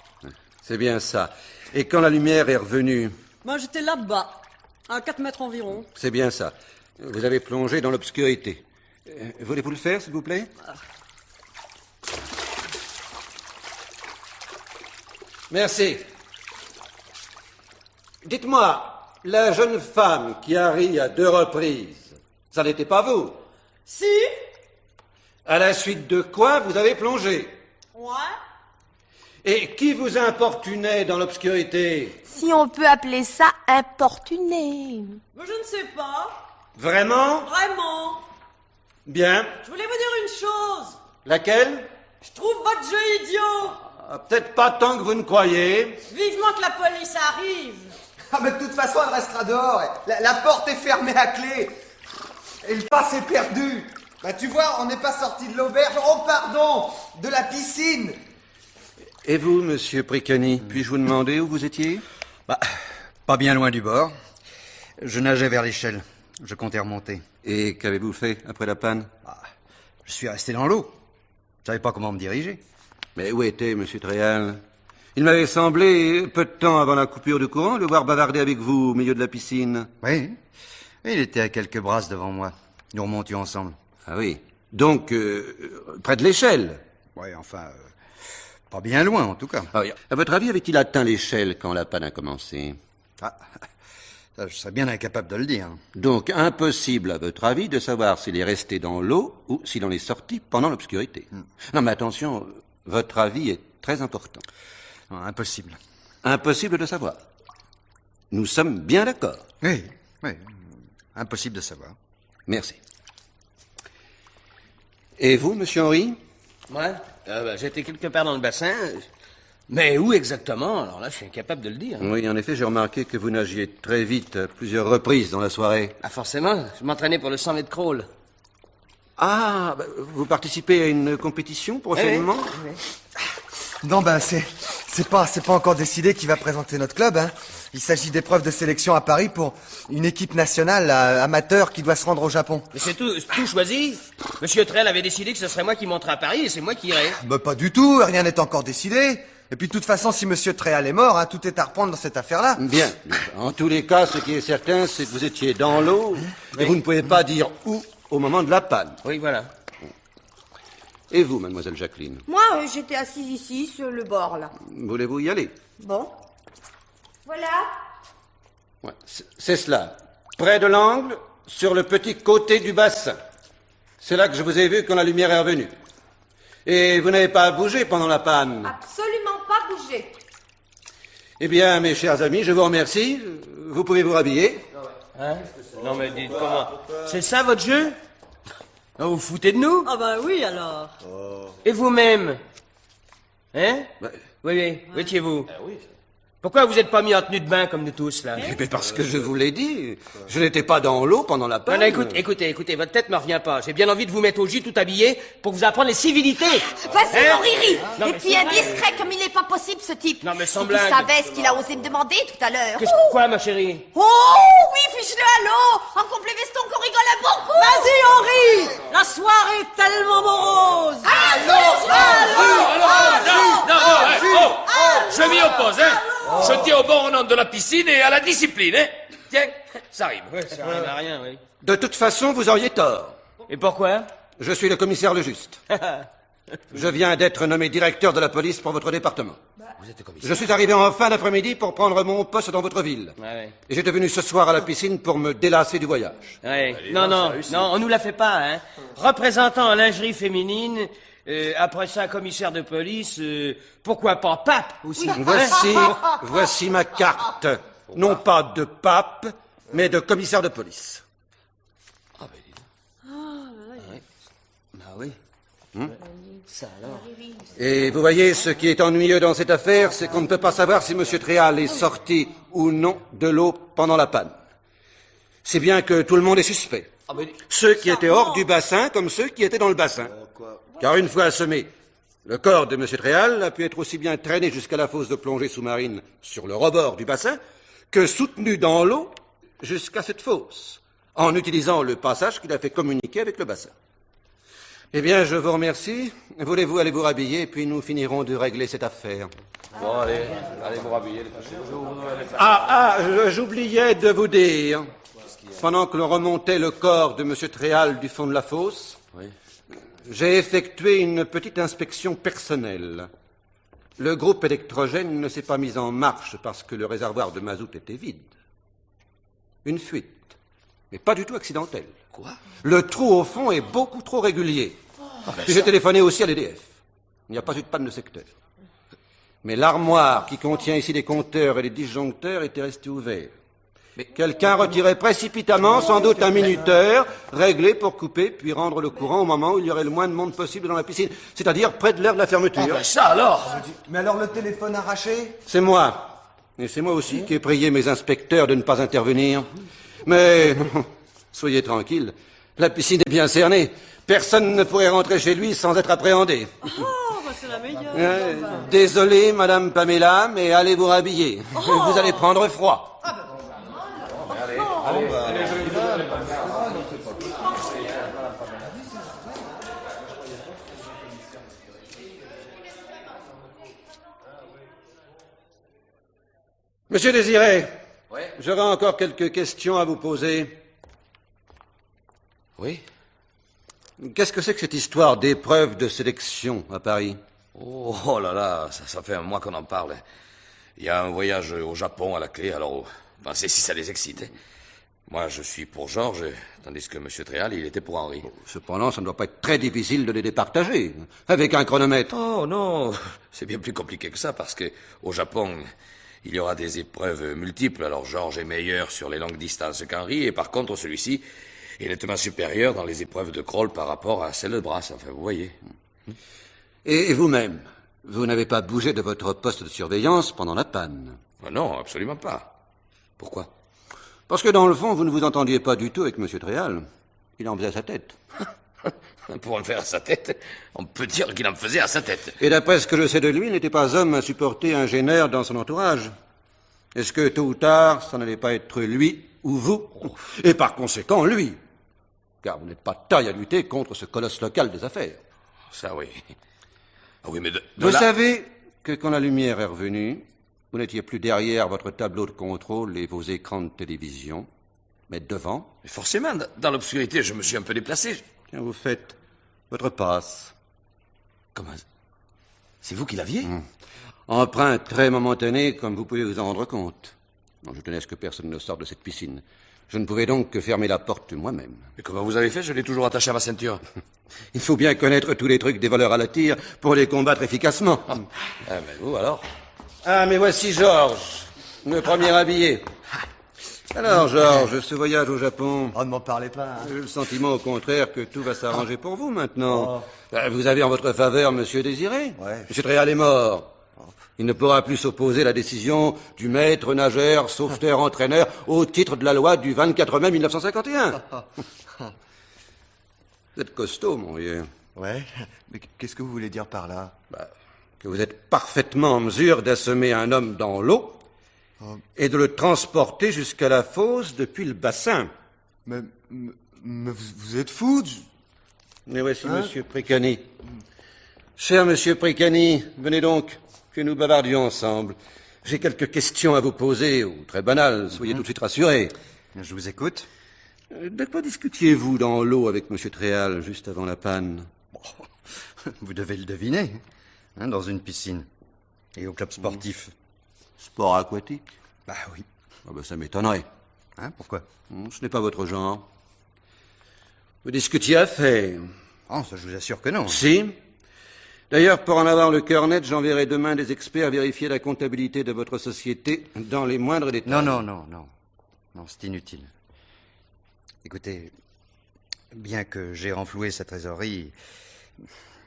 C'est bien ça. Et quand la lumière est revenue? Moi, j'étais là-bas, à 4 mètres environ. C'est bien ça. Vous avez plongé dans l'obscurité. Voulez-vous le faire, s'il vous plaît? Merci. Dites-moi, la jeune femme qui a ri à 2 reprises, ça n'était pas vous? Si? À la suite de quoi vous avez plongé? Ouais. Et qui vous importunait dans l'obscurité? Si on peut appeler ça importuner. Mais je ne sais pas. Vraiment? Vraiment. Bien. Je voulais vous dire une chose. Laquelle? Je trouve votre jeu idiot. Ah, peut-être pas tant que vous ne croyez. Vivement que la police arrive. Ah mais de toute façon, elle restera dehors. La porte est fermée à clé. Et le passe est perdu. Bah tu vois, on n'est pas sorti de l'auberge. Oh pardon, de la piscine. Et vous, monsieur Pricani, puis-je vous demander où vous étiez? Bah, pas bien loin du bord. Je nageais vers l'échelle. Je comptais remonter. Et qu'avez-vous fait après la panne? Bah, je suis resté dans l'eau. Je savais pas comment me diriger. Mais où était monsieur Tréal? Il m'avait semblé, peu de temps avant la coupure du courant, le voir bavarder avec vous au milieu de la piscine. Oui. Il était à quelques brasses devant moi. Nous remontions ensemble. Ah oui. Donc, près de l'échelle? Oui, enfin, pas bien loin en tout cas. Ah oui. À votre avis, avait-il atteint l'échelle quand la panne a commencé? Ah, ça, je serais bien incapable de le dire. Donc, impossible, à votre avis, de savoir s'il est resté dans l'eau ou s'il en est sorti pendant l'obscurité. Non, mais attention, votre avis est très important. Non, impossible. Impossible de savoir. Nous sommes bien d'accord. Oui. Impossible de savoir. Merci. Et vous, monsieur Henry? Moi, j'étais quelque part dans le bassin. Mais où exactement? Alors là, je suis incapable de le dire. Oui, en effet, j'ai remarqué que vous nagiez très vite à plusieurs reprises dans la soirée. Ah, forcément. Je m'entraînais pour le 100 mètres crawl. Ah, vous participez à une compétition prochainement? Oui. Non, ben, c'est pas encore décidé qui va présenter notre club, hein. Il s'agit d'épreuves de sélection à Paris pour une équipe nationale amateur qui doit se rendre au Japon. Mais c'est tout choisi. Monsieur Trell avait décidé que ce serait moi qui monterais à Paris et c'est moi qui irais. Ben, pas du tout, rien n'est encore décidé. Et puis, de toute façon, si monsieur Tréal est mort, hein, tout est à reprendre dans cette affaire-là. Bien. En tous les cas, ce qui est certain, c'est que vous étiez dans l'eau et vous ne pouvez pas dire où au moment de la panne. Oui, voilà. Et vous, mademoiselle Jacqueline? Moi, j'étais assise ici, sur le bord, là. Voulez-vous y aller? Bon. Voilà. Ouais, c'est cela. Près de l'angle, sur le petit côté du bassin. C'est là que je vous ai vu quand la lumière est revenue. Et vous n'avez pas bougé pendant la panne? Absolument pas bougé. Eh bien, mes chers amis, je vous remercie. Vous pouvez vous rhabiller. Hein? Non, mais dites comment? C'est ça, votre jeu? Non, vous vous foutez de nous? Ah bah oui, alors. Et vous-même? Hein? Bah, Oui, où étiez-vous? Pourquoi vous n'êtes pas mis en tenue de bain comme nous tous, là? Mais parce que je vous l'ai dit, je n'étais pas dans l'eau pendant la panne. Non, écoutez, votre tête me revient pas. J'ai bien envie de vous mettre au gîte tout habillé pour vous apprendre les civilités. Vas-y, Hein? mon Riri. Non, Et mais puis c'est indiscret comme il n'est pas possible, ce type. Non, mais sans si blague. tu savais ce qu'il a osé me demander tout à l'heure. Quoi, ma chérie? Oh, oui, fiche-le à l'eau. En complet veston qu'on rigole beaucoup. Vas-y, Henri. La soirée est tellement morose. Je m'y oppose, hein. Je tiens au bon nom de la piscine et à la discipline, hein. Tiens, ça arrive. Ça arrive à rien, oui. De toute façon, vous auriez tort. Et pourquoi? Je suis le commissaire Le Juste. Je viens d'être nommé directeur de la police pour votre département. Vous êtes le commissaire. Je suis arrivé en fin d'après-midi pour prendre mon poste dans votre ville. Ouais. Et j'étais venu ce soir à la piscine pour me délasser du voyage. Ouais. Non, on nous la fait pas, hein. Représentant en lingerie féminine, après ça, commissaire de police, pourquoi pas pape aussi? Voici ma carte. Non pas de pape, mais de commissaire de police. Ah, oui. Ça alors. Et vous voyez, ce qui est ennuyeux dans cette affaire, c'est qu'on ne peut pas savoir si M. Tréal est sorti ou non de l'eau pendant la panne. C'est bien que tout le monde est suspect. Ceux qui étaient hors du bassin comme ceux qui étaient dans le bassin. Car une fois assommé, le corps de M. Tréal a pu être aussi bien traîné jusqu'à la fosse de plongée sous-marine sur le rebord du bassin que soutenu dans l'eau jusqu'à cette fosse, en utilisant le passage qu'il a fait communiquer avec le bassin. Eh bien, je vous remercie. Voulez-vous aller vous rhabiller, puis nous finirons de régler cette affaire. Bon, allez vous rhabiller. J'oubliais de vous dire, pendant que l'on remontait le corps de M. Tréal du fond de la fosse, j'ai effectué une petite inspection personnelle. Le groupe électrogène ne s'est pas mis en marche parce que le réservoir de mazout était vide. Une fuite, mais pas du tout accidentelle. Quoi? Le trou au fond est beaucoup trop régulier. Puis j'ai téléphoné aussi à l'EDF. Il n'y a pas eu de panne de secteur. Mais l'armoire qui contient ici les compteurs et les disjoncteurs était restée ouverte. Quelqu'un retirait précipitamment, sans doute un minuteur, réglé pour couper, puis rendre le courant au moment où il y aurait le moins de monde possible dans la piscine, c'est-à-dire près de l'heure de la fermeture. Ça alors? Mais alors le téléphone arraché? C'est moi. Et c'est moi aussi qui ai prié mes inspecteurs de ne pas intervenir. Mais soyez tranquille, La piscine est bien cernée. Personne ne pourrait rentrer chez lui sans être appréhendé. Oh, bah c'est la meilleure. Désolé, Madame Pamela, mais allez vous rhabiller. Vous allez prendre froid. Monsieur Désiré, j'aurais encore quelques questions à vous poser. Oui? Qu'est-ce que c'est que cette histoire d'épreuve de sélection à Paris? Oh là là, ça fait un mois qu'on en parle. Il y a un voyage au Japon à la clé, alors pensez si ça les excite. Hein. Moi, je suis pour Georges, tandis que M. Tréal, il était pour Henri. Cependant, ça ne doit pas être très difficile de les départager, avec un chronomètre. Oh non, c'est bien plus compliqué que ça, parce que au Japon, il y aura des épreuves multiples. Alors Georges est meilleur sur les longues distances qu'Henri, et par contre, celui-ci est nettement supérieur dans les épreuves de crawl par rapport à celles de brasse. Enfin, vous voyez. Et vous-même, vous n'avez pas bougé de votre poste de surveillance pendant la panne? Non, absolument pas. Pourquoi? Parce que dans le fond, vous ne vous entendiez pas du tout avec M. Tréal. Il en faisait à sa tête. Pour en faire à sa tête, on peut dire qu'il en faisait à sa tête. Et d'après ce que je sais de lui, il n'était pas homme à supporter un gêneur dans son entourage. Est-ce que tôt ou tard, ça n'allait pas être lui ou vous? Et par conséquent, lui. Car vous n'êtes pas de taille à lutter contre ce colosse local des affaires. Ça, oui. Ah oui, mais vous savez que quand la lumière est revenue, vous n'étiez plus derrière votre tableau de contrôle et vos écrans de télévision, mais devant. Mais forcément, dans l'obscurité, je me suis un peu déplacé. Tiens, vous faites votre passe. Comment? C'est vous qui l'aviez? Empreinte très momentanée, comme vous pouvez vous en rendre compte. Non, je tenais à ce que personne ne sorte de cette piscine. Je ne pouvais donc que fermer la porte moi-même. Mais comment vous avez fait? Je l'ai toujours attaché à ma ceinture. Il faut bien connaître tous les trucs des voleurs à la tire pour les combattre efficacement. Ah, mais vous alors? Ah, mais voici Georges, le premier habillé. Alors, Georges, ce voyage au Japon... Oh, ne m'en parlez pas. J'ai le sentiment, au contraire, que tout va s'arranger pour vous, maintenant. Vous avez en votre faveur Monsieur Désiré. Ouais. Monsieur Tréal est mort. Il ne pourra plus s'opposer à la décision du maître nageur, sauveteur, entraîneur, au titre de la loi du 24 mai 1951. Vous êtes costaud, mon vieux. Ouais, mais qu'est-ce que vous voulez dire par là? Que vous êtes parfaitement en mesure d'assommer un homme dans l'eau et de le transporter jusqu'à la fosse depuis le bassin. Mais vous êtes fou? Mais voici Monsieur Précani. Cher Monsieur Précani, venez donc, que nous bavardions ensemble. J'ai quelques questions à vous poser, ou très banales, soyez tout de suite rassurés. Je vous écoute. De quoi discutiez-vous dans l'eau avec Monsieur Tréal, juste avant la panne? Vous devez le deviner, hein, dans une piscine. Et au club sportif. Sport aquatique? Bah oui. Ah ben, ça m'étonnerait. Hein, pourquoi? Ce n'est pas votre genre. Vous discutiez à faire. Oh, ça je vous assure que non. Si. D'ailleurs, pour en avoir le cœur net, j'enverrai demain des experts vérifier la comptabilité de votre société dans les moindres détails. Non, c'est inutile. Écoutez, bien que j'ai renfloué sa trésorerie,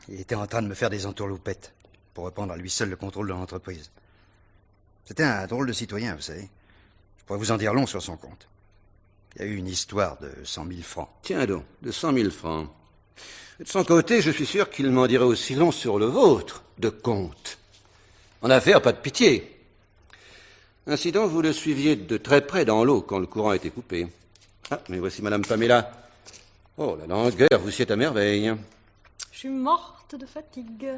il était en train de me faire des entourloupettes pour reprendre à lui seul le contrôle de l'entreprise. C'était un drôle de citoyen, vous savez. Je pourrais vous en dire long sur son compte. Il y a eu une histoire de 100 000 francs. Tiens donc, de 100 000 francs. De son côté, je suis sûr qu'il m'en dirait aussi long sur le vôtre, de compte. En affaires, pas de pitié. Ainsi donc, vous le suiviez de très près dans l'eau quand le courant était coupé. Ah, mais voici Madame Pamela. Oh, la langueur, vous y êtes à merveille. Je suis morte de fatigue.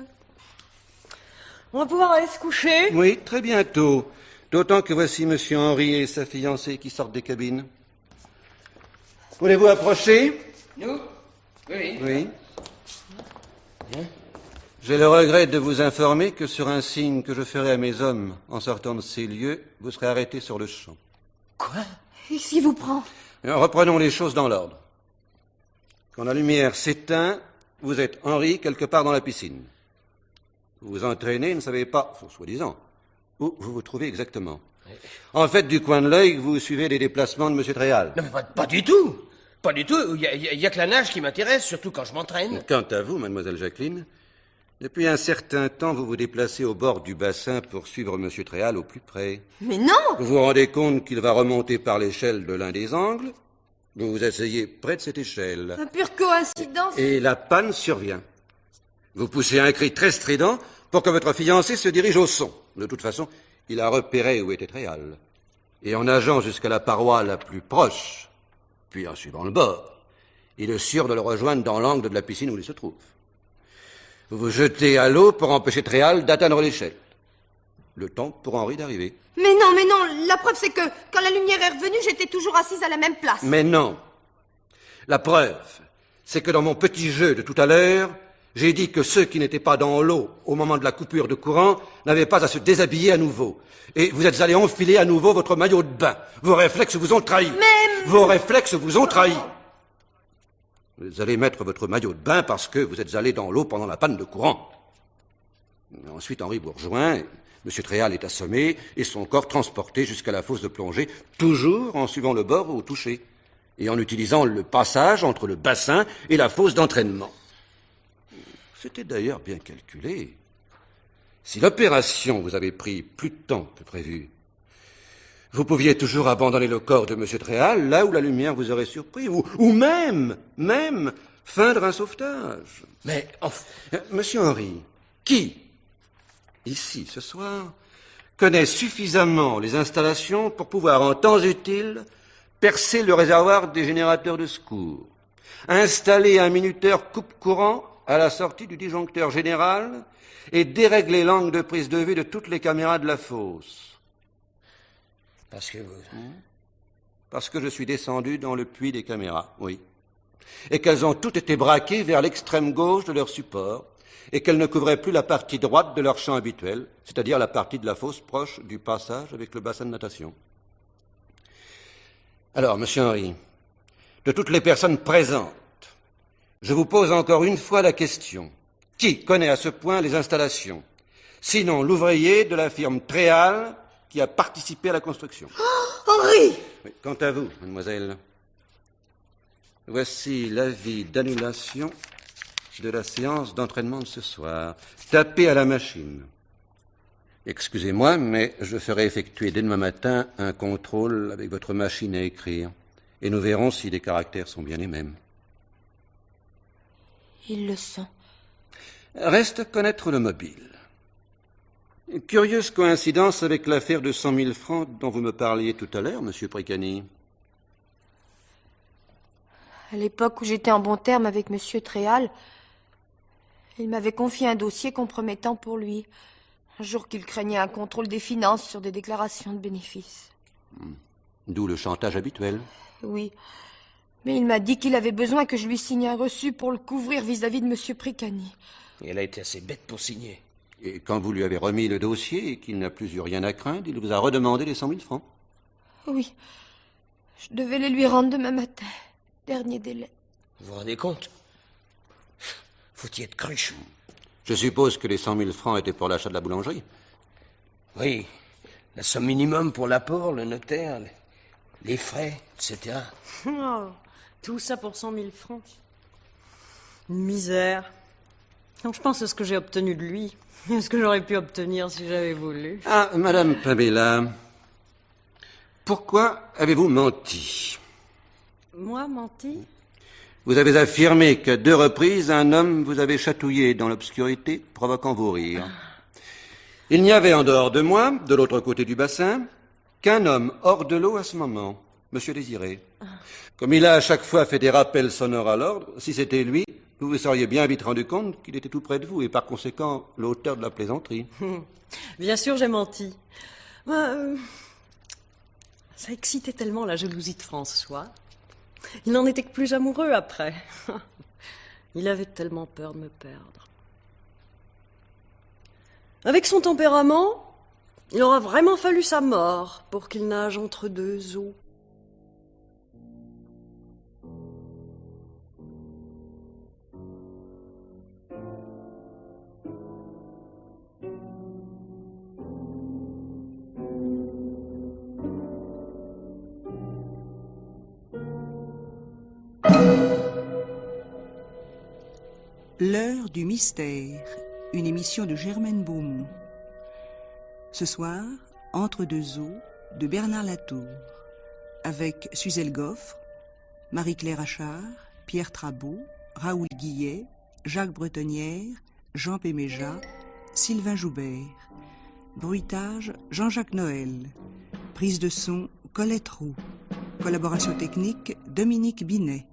On va pouvoir aller se coucher? Oui, très bientôt. D'autant que voici Monsieur Henri et sa fiancée qui sortent des cabines. Voulez-vous approcher? Nous? Oui. Oui. J'ai le regret de vous informer que sur un signe que je ferai à mes hommes en sortant de ces lieux, vous serez arrêtés sur le champ. Quoi? Qu'est-ce qui vous prend? Reprenons les choses dans l'ordre. Quand la lumière s'éteint, vous êtes Henri quelque part dans la piscine. Vous vous entraînez, ne savez pas, soi-disant, où vous vous trouvez exactement. En fait, du coin de l'œil, vous suivez les déplacements de M. Tréal. Non, mais pas du tout. Pas du tout. Il y a que la nage qui m'intéresse, surtout quand je m'entraîne. Quant à vous, mademoiselle Jacqueline, depuis un certain temps, vous vous déplacez au bord du bassin pour suivre M. Tréal au plus près. Mais non! Vous vous rendez compte qu'il va remonter par l'échelle de l'un des angles, Vous vous asseyez près de cette échelle. Pure coïncidence. Et la panne survient. Vous poussez un cri très strident pour que votre fiancé se dirige au son. De toute façon, il a repéré où était Tréal. Et en nageant jusqu'à la paroi la plus proche, puis en suivant le bord, il est sûr de le rejoindre dans l'angle de la piscine où il se trouve. Vous vous jetez à l'eau pour empêcher Tréal d'atteindre l'échelle. Le temps pour Henri d'arriver. Mais non, la preuve c'est que quand la lumière est revenue, j'étais toujours assise à la même place. Mais non. La preuve, c'est que dans mon petit jeu de tout à l'heure, j'ai dit que ceux qui n'étaient pas dans l'eau au moment de la coupure de courant n'avaient pas à se déshabiller à nouveau. Et vous êtes allé enfiler à nouveau votre maillot de bain. Vos réflexes vous ont trahi. Vos réflexes vous ont trahi. Vous allez mettre votre maillot de bain parce que vous êtes allé dans l'eau pendant la panne de courant. Ensuite, Henri vous rejoint. M. Tréal est assommé et son corps transporté jusqu'à la fosse de plongée, toujours en suivant le bord au toucher et en utilisant le passage entre le bassin et la fosse d'entraînement. C'était d'ailleurs bien calculé. Si l'opération vous avait pris plus de temps que prévu, vous pouviez toujours abandonner le corps de M. Tréal là où la lumière vous aurait surpris, ou même feindre un sauvetage. Mais, enfin... Monsieur Henri, qui, ici, ce soir, connaît suffisamment les installations pour pouvoir, en temps utile, percer le réservoir des générateurs de secours, installer un minuteur coupe-courant à la sortie du disjoncteur général et dérégler l'angle de prise de vue de toutes les caméras de la fosse. Parce que vous... Parce que je suis descendu dans le puits des caméras, oui. Et qu'elles ont toutes été braquées vers l'extrême gauche de leur support, et qu'elles ne couvraient plus la partie droite de leur champ habituel, c'est-à-dire la partie de la fosse proche du passage avec le bassin de natation. Alors, monsieur Henri, de toutes les personnes présentes, je vous pose encore une fois la question. Qui connaît à ce point les installations? Sinon l'ouvrier de la firme Tréal qui a participé à la construction. Oh, Henri! Oui, quant à vous, mademoiselle, voici l'avis d'annulation de la séance d'entraînement de ce soir. Tapez à la machine. Excusez-moi, mais je ferai effectuer dès demain matin un contrôle avec votre machine à écrire. Et nous verrons si les caractères sont bien les mêmes. Ils le sont. Reste à connaître le mobile. Curieuse coïncidence avec l'affaire de 100 000 francs dont vous me parliez tout à l'heure, monsieur Pricani. À l'époque où j'étais en bon terme avec Monsieur Tréal, il m'avait confié un dossier compromettant pour lui, un jour qu'il craignait un contrôle des finances sur des déclarations de bénéfices. D'où le chantage habituel. Oui, mais il m'a dit qu'il avait besoin que je lui signe un reçu pour le couvrir vis-à-vis de Monsieur Pricani. Et elle a été assez bête pour signer. Et quand vous lui avez remis le dossier et qu'il n'a plus eu rien à craindre, il vous a redemandé les 100 000 francs. Oui, je devais les lui rendre demain matin. Dernier délai. Vous vous rendez compte? Faut y être cruche. Je suppose que les 100 000 francs étaient pour l'achat de la boulangerie. Oui, la somme minimum pour l'apport, le notaire, les frais, etc. Oh, tout ça pour 100 000 francs. Une misère. Donc je pense à ce que j'ai obtenu de lui, à ce que j'aurais pu obtenir si j'avais voulu. Ah, Madame Pamela, pourquoi avez-vous menti? Moi, menti? Vous avez affirmé qu'à 2 reprises, un homme vous avait chatouillé dans l'obscurité, provoquant vos rires. Il n'y avait en dehors de moi, de l'autre côté du bassin, qu'un homme hors de l'eau à ce moment, Monsieur Désiré. Comme il a à chaque fois fait des rappels sonores à l'ordre, si c'était lui, vous vous seriez bien vite rendu compte qu'il était tout près de vous et par conséquent l'auteur de la plaisanterie. Bien sûr, j'ai menti. Ça excitait tellement la jalousie de François. Il n'en était que plus amoureux après. Il avait tellement peur de me perdre. Avec son tempérament, il aura vraiment fallu sa mort pour qu'il nage entre 2 eaux. L'heure du mystère, une émission de Germaine Beaumont. Ce soir, Entre 2 eaux, de Bernard Latour, avec Suzel Goffre, Marie-Claire Achard, Pierre Trabeau, Raoul Guillet, Jacques Bretonnière, Jean Péméja, Sylvain Joubert. Bruitage, Jean-Jacques Noël. Prise de son, Colette Roux. Collaboration technique, Dominique Binet.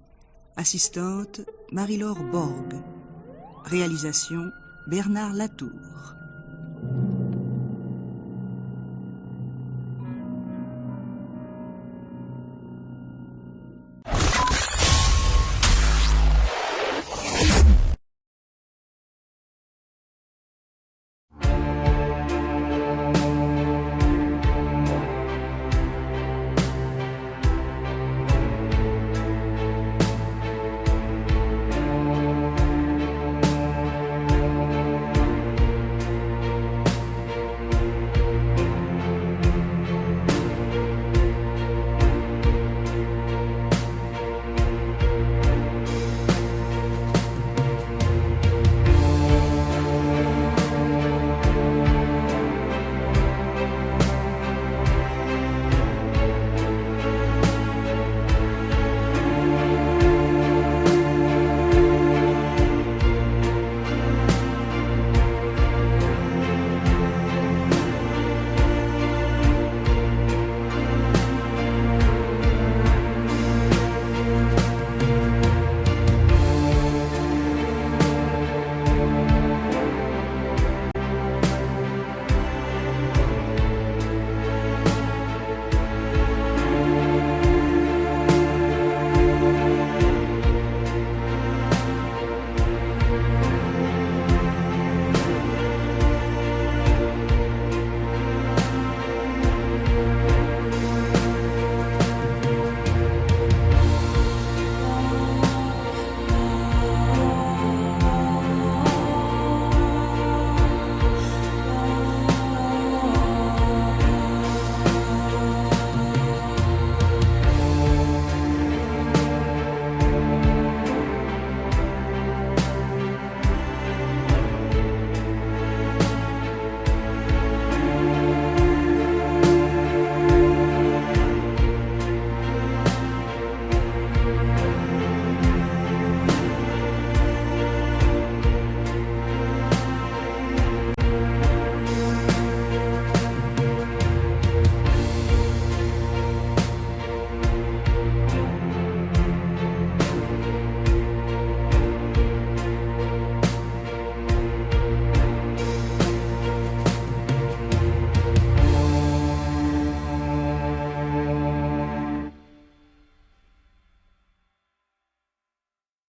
Assistante, Marie-Laure Borg. Réalisation, Bernard Latour.